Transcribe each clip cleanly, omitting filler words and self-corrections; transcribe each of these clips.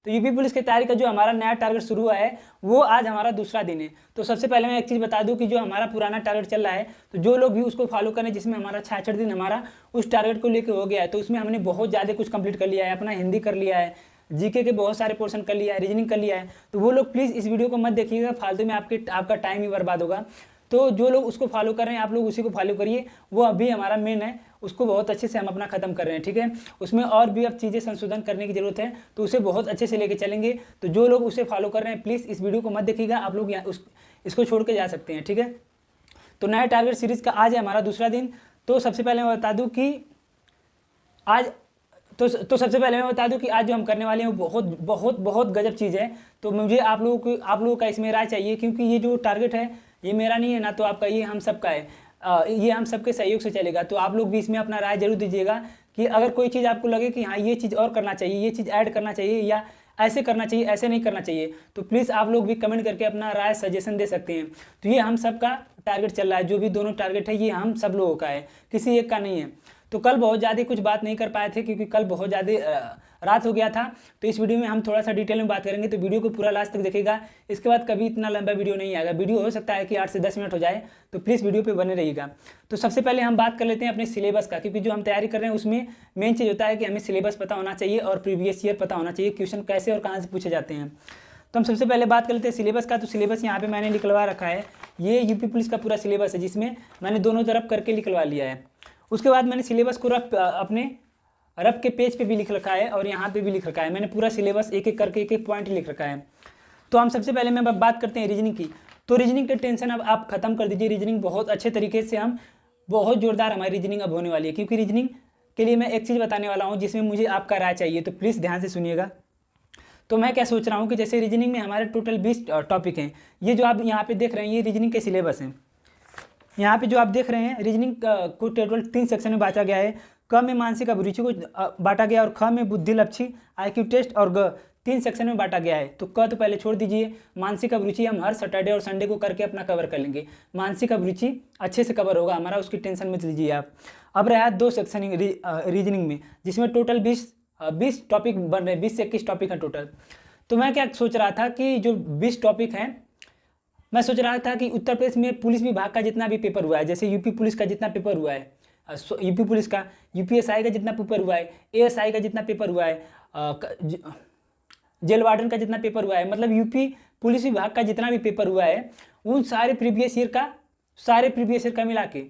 तो UP police की तैयारी का जो हमारा नया टारगेट शुरू हुआ है वो आज हमारा दूसरा दिन है। तो सबसे पहले मैं एक चीज़ बता दूं कि जो हमारा पुराना टारगेट चल रहा है तो जो लोग भी उसको फॉलो करें, जिसमें हमारा 66 दिन हमारा उस टारगेट को लेकर हो गया है, तो उसमें हमने बहुत ज़्यादा कुछ कंप्लीट कर लिया है। अपना हिंदी कर लिया है, जीके के बहुत सारे पोर्शन कर लिया है, रीजनिंग कर लिया है। तो वो लोग प्लीज़ इस वीडियो को मत देखिएगा, फालतू में आपका टाइम ही बर्बाद होगा। तो जो लोग उसको फॉलो कर रहे हैं आप लोग उसी को फॉलो करिए, वो अभी हमारा मेन है, उसको बहुत अच्छे से हम अपना खत्म कर रहे हैं, ठीक है। उसमें और भी अब चीज़ें संशोधन करने की जरूरत है, तो उसे बहुत अच्छे से लेके चलेंगे। तो जो लोग उसे फॉलो कर रहे हैं प्लीज़ इस वीडियो को मत देखिएगा, आप लोग इसको छोड़ के जा सकते हैं, ठीक है। तो नया टारगेट सीरीज़ का आज है हमारा दूसरा दिन। तो सबसे पहले मैं बता दूँ कि आज तो सबसे पहले मैं बता दूं कि आज जो हम करने वाले हैं वो बहुत बहुत बहुत गजब चीज़ है। तो मुझे आप लोगों का इसमें राय चाहिए, क्योंकि ये जो टारगेट है ये मेरा नहीं है ना, तो आपका, ये हम सबका है। ये हम सबके सहयोग से चलेगा। तो आप लोग भी इसमें अपना राय जरूर दीजिएगा कि अगर कोई चीज़ आपको लगे कि हाँ ये चीज़ और करना चाहिए, ये चीज़ ऐड करना चाहिए, या ऐसे करना चाहिए, ऐसे नहीं करना चाहिए, तो प्लीज़ आप लोग भी कमेंट करके अपना राय सजेशन दे सकते हैं। तो ये हम सब का टारगेट चल रहा है, जो भी दोनों टारगेट है ये हम सब लोगों का है, किसी एक का नहीं है। तो कल बहुत ज़्यादा कुछ बात नहीं कर पाए थे क्योंकि कल बहुत ज़्यादा रात हो गया था। तो इस वीडियो में हम थोड़ा सा डिटेल में बात करेंगे, तो वीडियो को पूरा लास्ट तक देखिएगा। इसके बाद कभी इतना लंबा वीडियो नहीं आएगा, वीडियो हो सकता है कि 8 से 10 मिनट हो जाए, तो प्लीज़ वीडियो पे बने रहिएगा। तो सबसे पहले हम बात कर लेते हैं अपने सिलेबस का, क्योंकि जो हम तैयारी कर रहे हैं उसमें मेन चीज़ होता है कि हमें सिलेबस पता होना चाहिए और प्रीवियस ईयर पता होना चाहिए, क्वेश्चन कैसे और कहाँ से पूछे जाते हैं। तो हम सबसे पहले बात कर लेते हैं सिलेबस का। तो सिलेबस यहाँ पे मैंने निकलवा रखा है, ये यूपी पुलिस का पूरा सिलेबस है, जिसमें मैंने दोनों तरफ करके निकलवा लिया है। उसके बाद मैंने सिलेबस को अपने रफ के पेज पे भी लिख रखा है और यहाँ पे भी लिख रखा है। मैंने पूरा सिलेबस एक एक करके एक एक पॉइंट लिख रखा है। तो हम सबसे पहले मैं बात करते हैं रीजनिंग की। तो रीजनिंग के टेंशन अब आप खत्म कर दीजिए, रीजनिंग बहुत अच्छे तरीके से हम बहुत जोरदार हमारी रीजनिंग अब होने वाली है, क्योंकि रीजनिंग के लिए मैं एक चीज़ बताने वाला हूँ जिसमें मुझे आपका राय चाहिए, तो प्लीज़ ध्यान से सुनिएगा। तो मैं क्या सोच रहा हूँ कि जैसे रीजनिंग में हमारे टोटल 20 टॉपिक हैं, ये जो आप यहाँ पे देख रहे हैं ये रीजनिंग के सिलेबस हैं। यहाँ पे जो आप देख रहे हैं रीजनिंग को टोटल 3 सेक्शन में बांटा गया है। क में मानसिक अभिरुचि को बांटा गया और ख में बुद्धि लक्षी IQ टेस्ट और ग 3 सेक्शन में बांटा गया है। तो क तो पहले छोड़ दीजिए, मानसिक अभिरुचि हम हर सैटरडे और संडे को करके अपना कवर कर लेंगे, मानसिक अभिरुचि अच्छे से कवर होगा हमारा, उसकी टेंशन मत लीजिए आप। अब रहा 2 सेक्शन रीजनिंग में, जिसमें टोटल 20 टॉपिक बन रहे हैं, 20 से 21 टॉपिक हैं टोटल। तो मैं क्या सोच रहा था कि जो 20 टॉपिक हैं, मैं सोच रहा था कि उत्तर प्रदेश में पुलिस विभाग का जितना भी पेपर हुआ है, जैसे यूपी पुलिस का जितना पेपर हुआ है, यूपी पुलिस का, UPSI का जितना पेपर हुआ है, ASI का जितना पेपर हुआ है, जेल वार्डन का जितना पेपर हुआ है, मतलब यूपी पुलिस विभाग का जितना भी पेपर हुआ है उन सारे प्रीवियस ईयर का मिला के,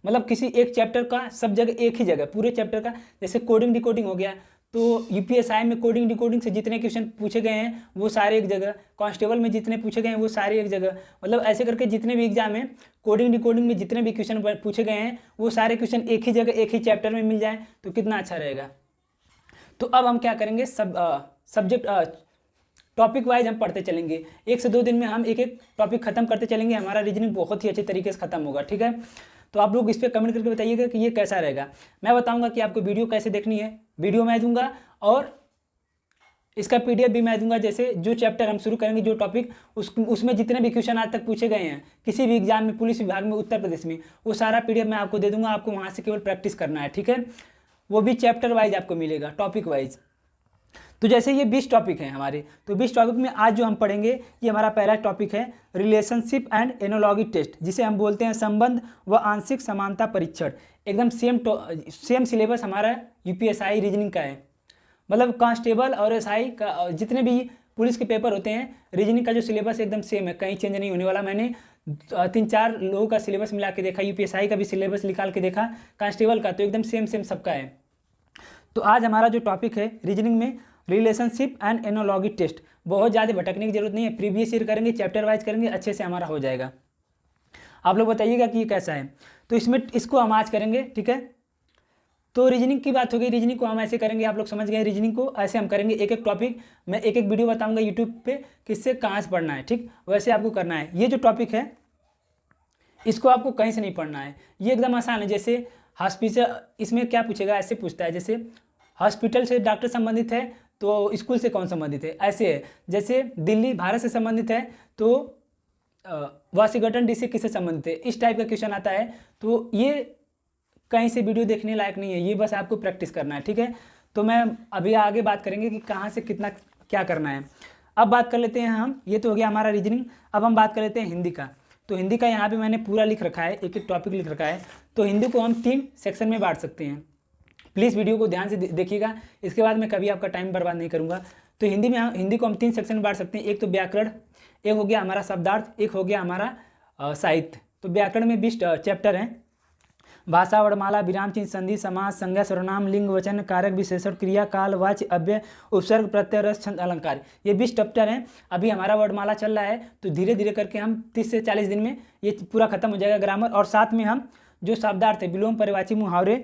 मतलब किसी एक चैप्टर का सब जगह एक ही जगह पूरे चैप्टर का, जैसे कोडिंग डिकोडिंग हो गया, तो UPSI में कोडिंग डिकोडिंग से जितने क्वेश्चन पूछे गए हैं वो सारे एक जगह, कांस्टेबल में जितने पूछे गए हैं वो सारे एक जगह, मतलब ऐसे करके जितने भी एग्जाम में कोडिंग डिकोडिंग में जितने भी क्वेश्चन पूछे गए हैं वो सारे क्वेश्चन एक ही जगह एक ही चैप्टर में मिल जाए, तो कितना अच्छा रहेगा। तो अब हम क्या करेंगे, सब्जेक्ट टॉपिक वाइज हम पढ़ते चलेंगे, 1 से 2 दिन में हम एक एक टॉपिक खत्म करते चलेंगे, हमारा रीजनिंग बहुत ही अच्छे तरीके से खत्म होगा, ठीक है। तो आप लोग इस पर कमेंट करके बताइएगा कि ये कैसा रहेगा। मैं बताऊंगा कि आपको वीडियो कैसे देखनी है, वीडियो मैं दूंगा और इसका PDF भी मैं दूंगा। जैसे जो चैप्टर हम शुरू करेंगे, जो टॉपिक उसमें जितने भी क्वेश्चन आज तक पूछे गए हैं किसी भी एग्जाम में, पुलिस विभाग में, उत्तर प्रदेश में, वो सारा PDF मैं आपको दे दूंगा, आपको वहाँ से केवल प्रैक्टिस करना है, ठीक है। वो भी चैप्टर वाइज आपको मिलेगा, टॉपिक वाइज। तो जैसे ये 20 टॉपिक हैं हमारे, तो 20 टॉपिक में आज जो हम पढ़ेंगे ये हमारा पहला टॉपिक है रिलेशनशिप एंड एनोलॉगी टेस्ट, जिसे हम बोलते हैं संबंध व आंशिक समानता परीक्षण। एकदम सेम सिलेबस हमारा UPSI रीजनिंग का है, मतलब कांस्टेबल और SI का जितने भी पुलिस के पेपर होते हैं, रीजनिंग का जो सिलेबस एकदम सेम है, कहीं चेंज नहीं होने वाला। मैंने 3-4 लोगों का सिलेबस मिला के देखा, UPSI का भी सिलेबस निकाल के देखा, कांस्टेबल का, तो एकदम सेम सबका है। तो आज हमारा जो टॉपिक है रीजनिंग में रिलेशनशिप एंड एनोलॉगी टेस्ट, बहुत ज़्यादा भटकने की जरूरत नहीं है, प्रीवियस ईयर करेंगे, चैप्टर वाइज करेंगे, अच्छे से हमारा हो जाएगा। आप लोग बताइएगा कि ये कैसा है। तो इसको हम आज करेंगे, ठीक है। तो रीजनिंग की बात हो गई, रीजनिंग को हम ऐसे करेंगे, आप लोग समझ गए, रीजनिंग को ऐसे हम करेंगे, एक एक टॉपिक मैं एक एक वीडियो बताऊंगा यूट्यूब पे किससे कहाँ से पढ़ना है, ठीक, वैसे आपको करना है। ये जो टॉपिक है इसको आपको कहीं से नहीं पढ़ना है, ये एकदम आसान है। जैसे हॉस्पिटल, इसमें क्या पूछेगा, ऐसे पूछता है, जैसे हॉस्पिटल से डॉक्टर संबंधित है तो स्कूल से कौन संबंधित है, ऐसे है। जैसे दिल्ली भारत से संबंधित है तो वाशिंगटन DC किससे संबंधित है, इस टाइप का क्वेश्चन आता है। तो ये कहीं से वीडियो देखने लायक नहीं है, ये बस आपको प्रैक्टिस करना है, ठीक है। तो मैं अभी आगे बात करेंगे कि कहाँ से कितना क्या करना है। अब बात कर लेते हैं हम, ये तो हो गया हमारा रीजनिंग। अब हम बात कर लेते हैं हिंदी का। तो हिंदी का यहाँ पे मैंने पूरा लिख रखा है, एक एक टॉपिक लिख रखा है। तो हिंदी को हम 3 सेक्शन में बांट सकते हैं। प्लीज़ वीडियो को ध्यान से देखिएगा, इसके बाद मैं कभी आपका टाइम बर्बाद नहीं करूँगा। तो हिंदी को हम 3 सेक्शन में बांट सकते हैं। एक तो व्याकरण, एक हो गया हमारा शब्दार्थ, एक हो गया हमारा साहित्य। तो व्याकरण में 20 चैप्टर हैं। भाषा, वर्णमाला, विराम चिन्ह, संधि, समास, संज्ञा, सर्वनाम, लिंग, वचन, कारक, विशेषण, क्रिया, काल, वाच्य, अव्यय, उपसर्ग, प्रत्यय, रस, छंद, अलंकार, ये 20 चैप्टर हैं। अभी हमारा वर्णमाला चल रहा है, तो धीरे धीरे करके हम 30 से 40 दिन में ये पूरा खत्म हो जाएगा ग्रामर। और साथ में हम जो शब्दार्थ है, विलोम, पर्यायवाची, मुहावरे,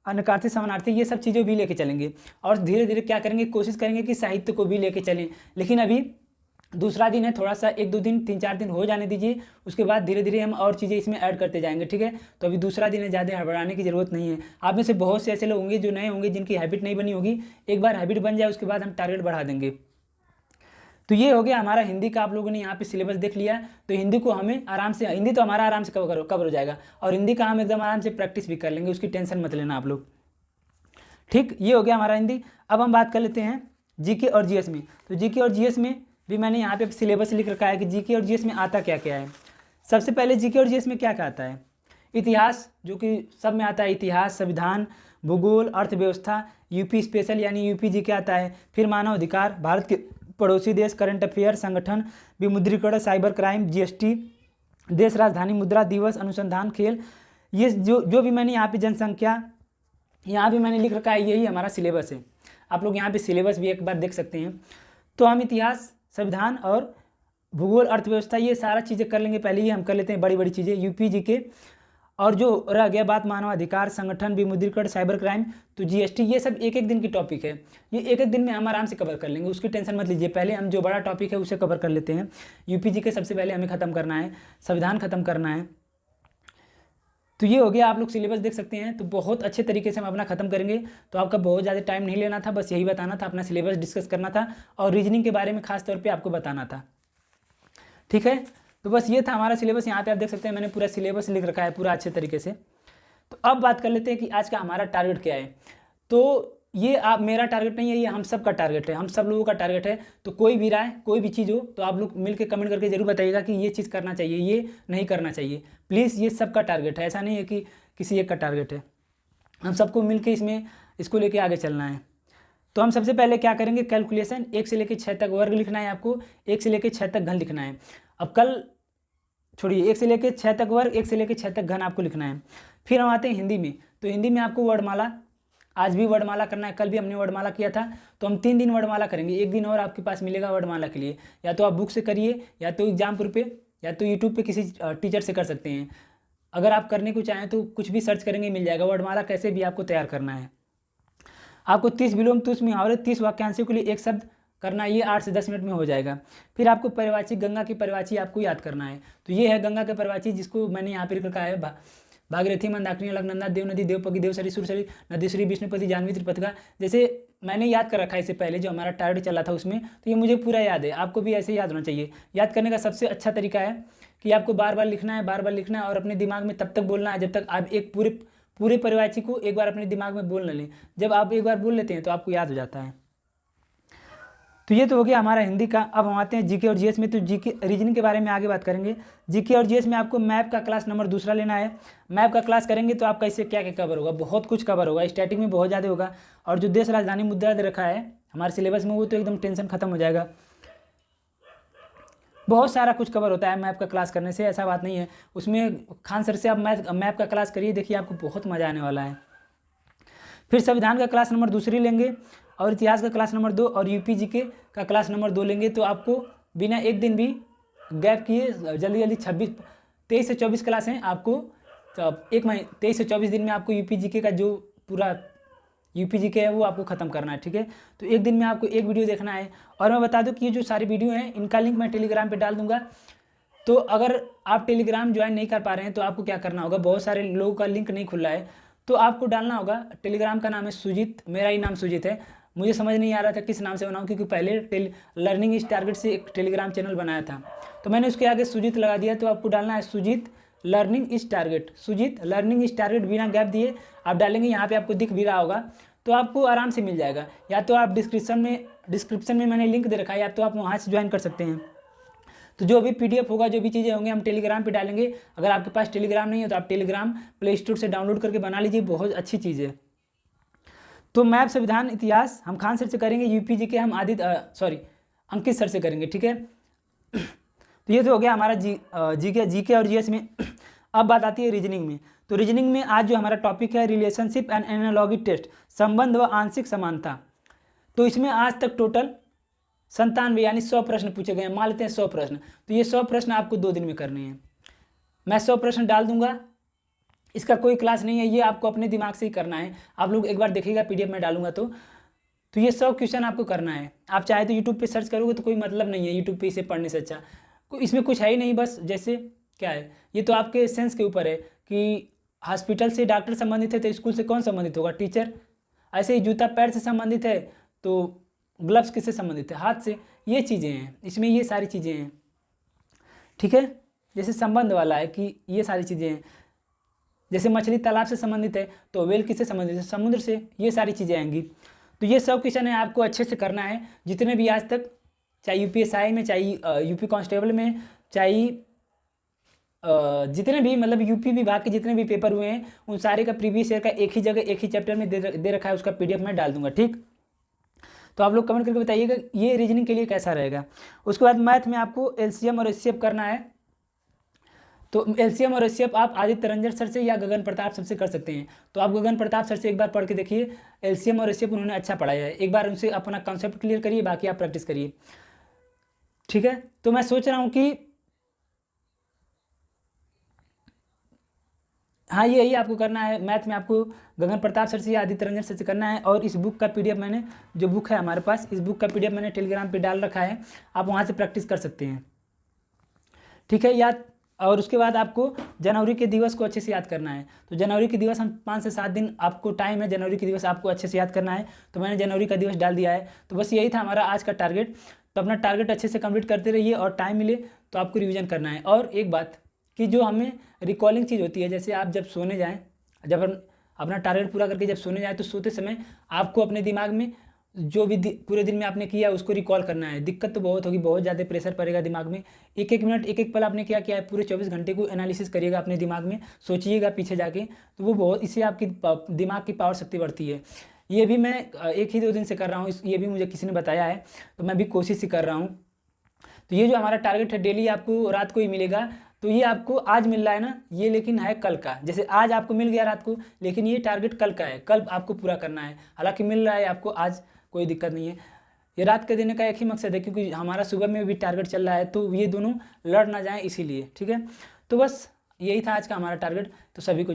अनुनासिक, समानार्थी, ये सब चीज़ें भी लेके चलेंगे। और धीरे धीरे क्या करेंगे, कोशिश करेंगे कि साहित्य को भी लेके चलें। लेकिन अभी दूसरा दिन है, थोड़ा सा 1-2 दिन 3-4 दिन हो जाने दीजिए, उसके बाद धीरे धीरे हम और चीज़ें इसमें ऐड करते जाएंगे, ठीक है। तो अभी दूसरा दिन है, ज़्यादा हड़बड़ाने की ज़रूरत नहीं है। आप में से बहुत से ऐसे लोग होंगे जो नए होंगे, जिनकी हैबिट नहीं बनी होगी। एक बार हैबिट बन जाए, उसके बाद हम टारगेट बढ़ा देंगे। तो ये हो गया हमारा हिंदी का। आप लोगों ने यहाँ पे सिलेबस देख लिया। तो हिंदी को हमें आराम से, हिंदी तो हमारा आराम से कवर हो जाएगा, और हिंदी का हम एकदम आराम से प्रैक्टिस भी कर लेंगे, उसकी टेंशन मत लेना आप लोग, ठीक। ये हो गया हमारा हिंदी। अब हम बात कर लेते हैं जीके और जीएस में। तो जीके और जीएस में भी मैंने यहाँ पे सिलेबस लिख रखा है कि जीके और जीएस में आता क्या क्या है। सबसे पहले जीके और जीएस में क्या क्या आता है। इतिहास, जो कि सब में आता है, इतिहास, संविधान, भूगोल, अर्थव्यवस्था, यूपी स्पेशल यानी यूपी जीके आता है। फिर मानव अधिकार, भारत के पड़ोसी देश, करंट अफेयर, संगठन, विमुद्रीकरण, साइबर क्राइम, जीएसटी, देश राजधानी, मुद्रा दिवस, अनुसंधान, खेल, ये जो भी मैंने यहाँ पे जनसंख्या यहाँ भी मैंने लिख रखा है, यही हमारा सिलेबस है। आप लोग यहाँ पे सिलेबस भी एक बार देख सकते हैं। तो हम इतिहास, संविधान और भूगोल, अर्थव्यवस्था, ये सारा चीज़ें कर लेंगे। पहले ही हम कर लेते हैं बड़ी बड़ी चीज़ें, यूपी जीके। और जो रह गया बात मानवाधिकार, संगठन, विमुद्रीकरण, साइबर क्राइम, तो जीएसटी, ये सब एक एक दिन की टॉपिक है। ये एक एक दिन में हम आराम से कवर कर लेंगे, उसकी टेंशन मत लीजिए। पहले हम जो बड़ा टॉपिक है उसे कवर कर लेते हैं। यूपी जीके सबसे पहले हमें ख़त्म करना है, संविधान ख़त्म करना है। तो ये हो गया, आप लोग सिलेबस देख सकते हैं। तो बहुत अच्छे तरीके से हम अपना खत्म करेंगे। तो आपका बहुत ज़्यादा टाइम नहीं लेना था, बस यही बताना था, अपना सिलेबस डिस्कस करना था और रीजनिंग के बारे में खास तौर पे आपको बताना था, ठीक है। तो बस ये था हमारा सिलेबस। यहाँ पे आप देख सकते हैं मैंने पूरा सिलेबस लिख रखा है पूरा अच्छे तरीके से। तो अब बात कर लेते हैं कि आज का हमारा टारगेट क्या है। तो ये आप मेरा टारगेट नहीं है, ये हम सब का टारगेट है, हम सब लोगों का टारगेट है। तो कोई भी राय, कोई भी चीज़ हो तो आप लोग मिल के कमेंट करके जरूर बताइएगा कि ये चीज़ करना चाहिए, ये नहीं करना चाहिए। प्लीज़, ये सब का टारगेट है, ऐसा नहीं है कि किसी एक का टारगेट है। हम सबको मिल के इसको लेके आगे चलना है। तो हम सबसे पहले क्या करेंगे, कैलकुलेशन 1 से लेकर 6 तक वर्ग लिखना है आपको, 1 से लेकर 6 तक घन लिखना है। अब कल छोड़िए, 1 से लेकर 6 तक वर्ग, 1 से लेकर 6 तक घन आपको लिखना है। फिर हम आते हैं हिंदी में। तो हिंदी में आपको वर्णमाला, आज भी वर्णमाला करना है, कल भी हमने वर्णमाला किया था। तो हम 3 दिन वर्णमाला करेंगे, 1 दिन और आपके पास मिलेगा वर्णमाला के लिए। या तो आप बुक से करिए, या तो एग्जामपुर पे, या तो यूट्यूब पे किसी टीचर से कर सकते हैं। अगर आप करने को चाहें तो कुछ भी सर्च करेंगे मिल जाएगा। वर्णमाला कैसे भी आपको तैयार करना है। आपको 30 विलोम, 30 मुहावरे, 30 वाक्यांशों के लिए एक शब्द करना है, ये 8 से 10 मिनट में हो जाएगा। फिर आपको पर्यायवाची, गंगा की पर्यायवाची आपको याद करना है। तो ये है गंगा के पर्यायवाची, जिसको मैंने यहाँ पे रखा है, भागीरथी, मंदाकिनी, अलकनंदा, देवनदी, देवपगी, देवसरी, सुरसरी, नदीश्री, विष्णुपति, जाह्नवी, त्रिपथिका, जैसे मैंने याद कर रखा है इससे पहले जो हमारा टारगेट चला था उसमें। तो ये मुझे पूरा याद है, आपको भी ऐसे याद होना चाहिए। याद करने का सबसे अच्छा तरीका है कि आपको बार बार लिखना है, बार बार लिखना है, और अपने दिमाग में तब तक बोलना है जब तक आप एक पूरे पर्यायवाची को एक बार अपने दिमाग में बोल न लें। जब आप एक बार बोल लेते हैं तो आपको याद हो जाता है। तो ये तो हो गया हमारा हिंदी का। अब हम आते हैं जीके और जीएस में। तो जीके रीजनिंग के बारे में आगे बात करेंगे। जीके और जीएस में आपको मैप का क्लास नंबर 2 लेना है। मैप का क्लास करेंगे तो आपका इससे क्या क्या कवर होगा, बहुत कुछ कवर होगा। स्टैटिक में बहुत ज़्यादा होगा, और जो देश राजधानी मुद्रा दे रखा है हमारे सिलेबस में, वो तो एकदम टेंशन खत्म हो जाएगा। बहुत सारा कुछ कवर होता है मैप का क्लास करने से, ऐसा बात नहीं है। उसमें खान सर से आप मैप का क्लास करिए, देखिए आपको बहुत मज़ा आने वाला है। फिर संविधान का क्लास नंबर 2 लेंगे, और इतिहास का क्लास नंबर 2, और यूपी जीके का क्लास नंबर 2 लेंगे। तो आपको बिना एक दिन भी गैप किए जल्दी 23 से 24 क्लास हैं आपको। तो 23 से 24 दिन में आपको यूपी जीके का जो पूरा यूपी जीके है वो आपको खत्म करना है, ठीक है। तो एक दिन में आपको एक वीडियो देखना है। और मैं बता दूं कि ये जो सारी वीडियो हैं इनका लिंक मैं टेलीग्राम पे डाल दूंगा। तो अगर आप टेलीग्राम ज्वाइन नहीं कर पा रहे हैं तो आपको क्या करना होगा, बहुत सारे लोगों का लिंक नहीं खुल रहा है, तो आपको डालना होगा। टेलीग्राम का नाम है सुजीत, मेरा ही नाम सुजीत है। मुझे समझ नहीं आ रहा था किस नाम से बनाऊं, क्योंकि पहले लर्निंग इज टारगेट से एक टेलीग्राम चैनल बनाया था, तो मैंने उसके आगे सुजीत लगा दिया। तो आपको डालना है Sujit learning is target, Sujit learning is target, बिना गैप दिए आप डालेंगे। यहाँ पे आपको दिख भी रहा होगा। तो आपको आराम से मिल जाएगा। या तो आप डिस्क्रिप्शन में मैंने लिंक दे रखा है, या तो आप वहाँ से ज्वाइन कर सकते हैं। तो जो भी PDF होगा, जो भी चीज़ें होंगी, हम टेलीग्राम पे डालेंगे। अगर आपके पास टेलीग्राम नहीं है तो आप टेलीग्राम प्ले स्टोर से डाउनलोड करके बना लीजिए, बहुत अच्छी चीज़ है। तो मैप, संविधान, इतिहास हम खान सर से करेंगे। UPG के हम अंकित सर से करेंगे, ठीक है। तो ये तो हो गया हमारा जीके और GS में। अब बात आती है रीजनिंग में। तो रीजनिंग में आज जो हमारा टॉपिक है रिलेशनशिप एंड एनालॉगी टेस्ट, संबंध व आंशिक समानता। तो इसमें आज तक टोटल 97 यानी 100 प्रश्न पूछे गए हैं। मान लेते हैं 100 प्रश्न, तो ये 100 प्रश्न आपको 2 दिन में करने हैं। मैं 100 प्रश्न डाल दूंगा, इसका कोई क्लास नहीं है, ये आपको अपने दिमाग से ही करना है। आप लोग एक बार देखिएगा, PDF में डालूंगा तो ये 100 क्वेश्चन आपको करना है। आप चाहे तो यूट्यूब पे सर्च करोगे तो कोई मतलब नहीं है यूट्यूब पे इसे पढ़ने से अच्छा, इसमें कुछ है ही नहीं। बस जैसे क्या है, ये तो आपके सेंस के ऊपर है कि हॉस्पिटल से डॉक्टर संबंधित है तो स्कूल से कौन संबंधित होगा, टीचर। ऐसे ही जूता पैर से संबंधित है तो ग्लव्स किससे संबंधित है, हाथ से। ये चीज़ें हैं इसमें, ये सारी चीज़ें हैं, ठीक है। जैसे संबंध वाला है कि ये सारी चीज़ें हैं। जैसे मछली तालाब से संबंधित है तो वेल किससे संबंधित है, समुद्र से। ये सारी चीज़ें आएंगी। तो ये सब क्वेश्चन है आपको अच्छे से करना है, जितने भी आज तक, चाहे UPSI में, चाहे UP कांस्टेबल में, चाहे जितने भी मतलब UP विभाग के जितने भी पेपर हुए हैं, उन सारे का प्रीवियस ईयर का एक ही जगह एक ही चैप्टर में दे रखा है। उसका PDF मैं डाल दूंगा, ठीक। तो आप लोग कमेंट करके बताइएगा ये रीजनिंग के लिए कैसा रहेगा। उसके बाद मैथ में आपको LCM और HCF करना है। तो LCM और HCF आप आदित्य रंजन सर से या गगन प्रताप सर से कर सकते हैं। तो आप गगन प्रताप सर से एक बार पढ़ के देखिए, LCM और HCF उन्होंने अच्छा पढ़ाया है। एक बार उनसे अपना कॉन्सेप्ट क्लियर करिए, बाकी आप प्रैक्टिस करिए, ठीक है। तो मैं सोच रहा हूँ कि हाँ, यही आपको करना है। मैथ में आपको गगन प्रताप सर से या आदित्य रंजन सर से करना है। और इस बुक का PDF मैंने, जो बुक है हमारे पास, इस बुक का PDF मैंने टेलीग्राम पे डाल रखा है, आप वहाँ से प्रैक्टिस कर सकते हैं, ठीक है। और उसके बाद आपको जनवरी के दिवस को अच्छे से याद करना है। तो जनवरी के दिवस हम 5 से 7 दिन आपको टाइम है, जनवरी के दिवस आपको अच्छे से याद करना है। तो मैंने जनवरी का दिवस डाल दिया है। तो बस यही था हमारा आज का टारगेट। तो अपना टारगेट अच्छे से कंप्लीट करते रहिए, और टाइम मिले तो आपको रिविज़न करना है। और एक बात कि जो हमें रिकॉलिंग चीज़ होती है, जैसे आप जब सोने जाएँ, जब हम अपना टारगेट पूरा करके जब सोने जाएँ, तो सोते समय आपको अपने दिमाग में जो भी पूरे दिन में आपने किया उसको रिकॉल करना है। दिक्कत तो बहुत होगी, बहुत ज़्यादा प्रेशर पड़ेगा दिमाग में। एक एक मिनट, एक एक पल आपने क्या किया है, पूरे 24 घंटे को एनालिसिस करिएगा अपने दिमाग में, सोचिएगा पीछे जाके। तो वो बहुत, इससे आपकी दिमाग की पावर शक्ति बढ़ती है। ये भी मैं 1 ही 2 दिन से कर रहा हूँ, ये भी मुझे किसी ने बताया है, तो मैं भी कोशिश ही कर रहा हूँ। तो ये जो हमारा टारगेट है, डेली आपको रात को ही मिलेगा। तो ये आपको आज मिल रहा है ना, ये लेकिन है कल का। जैसे आज आपको मिल गया रात को, लेकिन ये टारगेट कल का है, कल आपको पूरा करना है। हालांकि मिल रहा है आपको आज, कोई दिक्कत नहीं है। ये रात के देने का एक ही मकसद है, क्योंकि हमारा सुबह में भी टारगेट चल रहा है, तो ये दोनों लड़ ना जाएं इसीलिए, ठीक है। तो बस यही था आज का हमारा टारगेट। तो सभी को